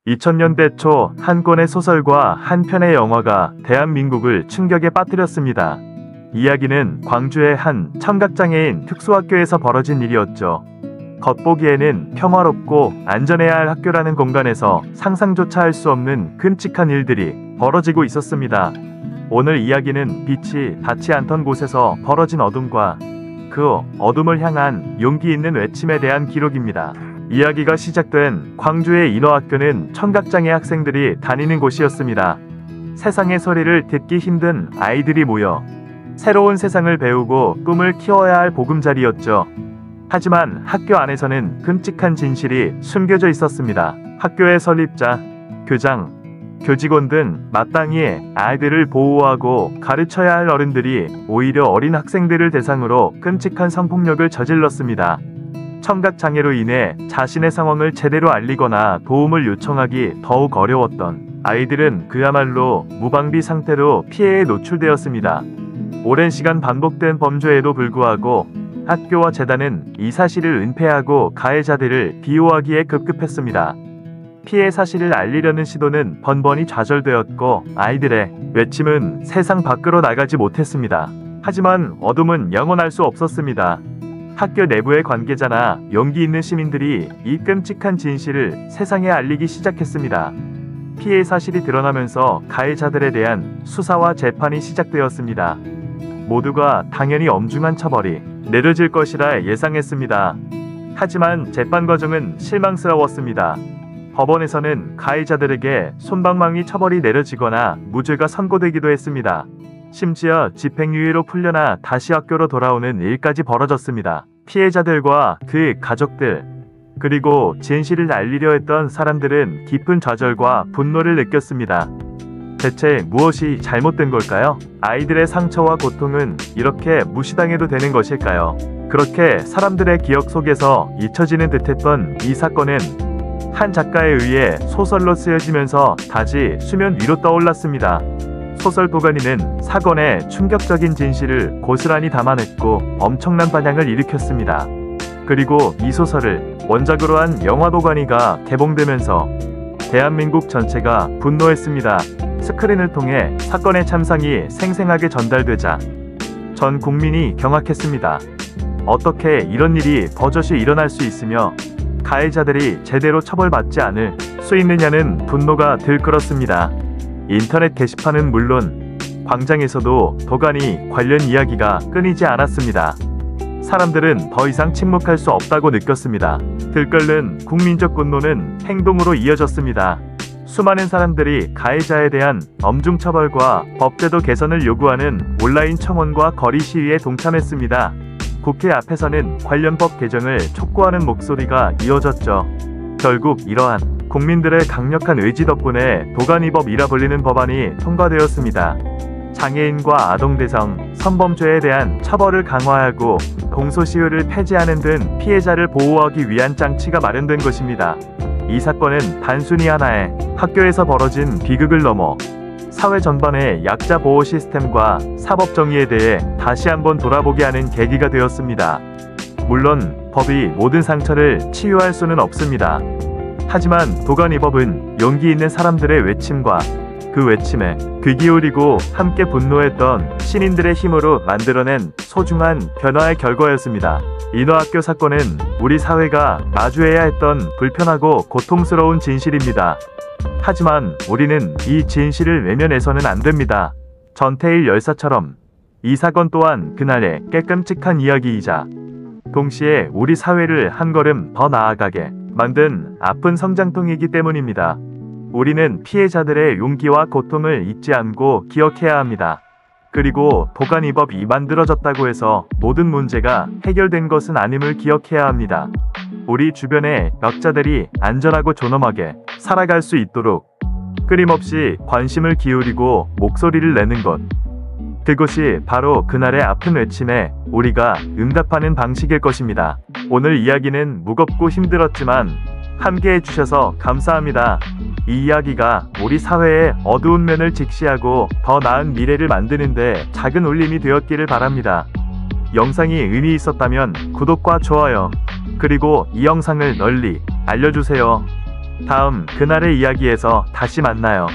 2000년대 초 한 권의 소설과 한 편의 영화가 대한민국을 충격에 빠뜨렸습니다. 이야기는 광주의 한 청각장애인 특수학교에서 벌어진 일이었죠. 겉보기에는 평화롭고 안전해야 할 학교라는 공간에서 상상조차 할 수 없는 끔찍한 일들이 벌어지고 있었습니다. 오늘 이야기는 빛이 닿지 않던 곳에서 벌어진 어둠과 그 어둠을 향한 용기 있는 외침에 대한 기록입니다. 이야기가 시작된 광주의 인어학교는 청각장애 학생들이 다니는 곳이었습니다. 세상의 소리를 듣기 힘든 아이들이 모여 새로운 세상을 배우고 꿈을 키워야 할 보금자리였죠. 하지만 학교 안에서는 끔찍한 진실이 숨겨져 있었습니다. 학교의 설립자, 교장, 교직원 등 마땅히 아이들을 보호하고 가르쳐야 할 어른들이 오히려 어린 학생들을 대상으로 끔찍한 성폭력을 저질렀습니다. 청각장애로 인해 자신의 상황을 제대로 알리거나 도움을 요청하기 더욱 어려웠던 아이들은 그야말로 무방비 상태로 피해에 노출되었습니다. 오랜 시간 반복된 범죄에도 불구하고 학교와 재단은 이 사실을 은폐하고 가해자들을 비호하기에 급급했습니다. 피해 사실을 알리려는 시도는 번번이 좌절되었고 아이들의 외침은 세상 밖으로 나가지 못했습니다. 하지만 어둠은 영원할 수 없었습니다. 학교 내부의 관계자나 용기 있는 시민들이 이 끔찍한 진실을 세상에 알리기 시작했습니다. 피해 사실이 드러나면서 가해자들에 대한 수사와 재판이 시작되었습니다. 모두가 당연히 엄중한 처벌이 내려질 것이라 예상했습니다. 하지만 재판 과정은 실망스러웠습니다. 법원에서는 가해자들에게 솜방망이 처벌이 내려지거나 무죄가 선고되기도 했습니다. 심지어 집행유예로 풀려나 다시 학교로 돌아오는 일까지 벌어졌습니다. 피해자들과 그 가족들, 그리고 진실을 알리려 했던 사람들은 깊은 좌절과 분노를 느꼈습니다. 대체 무엇이 잘못된 걸까요? 아이들의 상처와 고통은 이렇게 무시당해도 되는 것일까요? 그렇게 사람들의 기억 속에서 잊혀지는 듯했던 이 사건은 한 작가에 의해 소설로 쓰여지면서 다시 수면 위로 떠올랐습니다. 소설 도가니는 사건의 충격적인 진실을 고스란히 담아냈고 엄청난 반향을 일으켰습니다. 그리고 이 소설을 원작으로 한 영화 도가니가 개봉되면서 대한민국 전체가 분노했습니다. 스크린을 통해 사건의 참상이 생생하게 전달되자 전 국민이 경악했습니다. 어떻게 이런 일이 버젓이 일어날 수 있으며 가해자들이 제대로 처벌받지 않을 수 있느냐는 분노가 들끓었습니다. 인터넷 게시판은 물론 광장에서도 도가니 관련 이야기가 끊이지 않았습니다. 사람들은 더 이상 침묵할 수 없다고 느꼈습니다. 들끓는 국민적 분노는 행동으로 이어졌습니다. 수많은 사람들이 가해자에 대한 엄중 처벌과 법제도 개선을 요구하는 온라인 청원과 거리 시위에 동참했습니다. 국회 앞에서는 관련 법 개정을 촉구하는 목소리가 이어졌죠. 결국 이러한 국민들의 강력한 의지 덕분에 도가니법이라 불리는 법안이 통과되었습니다. 장애인과 아동 대상 성범죄에 대한 처벌을 강화하고 공소시효를 폐지하는 등 피해자를 보호하기 위한 장치가 마련된 것입니다. 이 사건은 단순히 하나의 학교에서 벌어진 비극을 넘어 사회 전반의 약자 보호 시스템과 사법 정의에 대해 다시 한번 돌아보게 하는 계기가 되었습니다. 물론 법이 모든 상처를 치유할 수는 없습니다. 하지만 도가니법은 용기 있는 사람들의 외침과 그 외침에 귀 기울이고 함께 분노했던 신인들의 힘으로 만들어낸 소중한 변화의 결과였습니다. 인어학교 사건은 우리 사회가 마주해야 했던 불편하고 고통스러운 진실입니다. 하지만 우리는 이 진실을 외면해서는 안 됩니다. 전태일 열사처럼 이 사건 또한 그날의 깨끔찍한 이야기이자 동시에 우리 사회를 한 걸음 더 나아가게 만든 아픈 성장통이기 때문입니다. 우리는 피해자들의 용기와 고통을 잊지 않고 기억해야 합니다. 그리고 도가니법이 만들어졌다고 해서 모든 문제가 해결된 것은 아님을 기억해야 합니다. 우리 주변의 약자들이 안전하고 존엄하게 살아갈 수 있도록 끊임없이 관심을 기울이고 목소리를 내는 것, 그것이 바로 그날의 아픈 외침에 우리가 응답하는 방식일 것입니다. 오늘 이야기는 무겁고 힘들었지만 함께 해주셔서 감사합니다. 이 이야기가 우리 사회의 어두운 면을 직시하고 더 나은 미래를 만드는데 작은 울림이 되었기를 바랍니다. 영상이 의미 있었다면 구독과 좋아요, 그리고 이 영상을 널리 알려주세요. 다음 그날의 이야기에서 다시 만나요.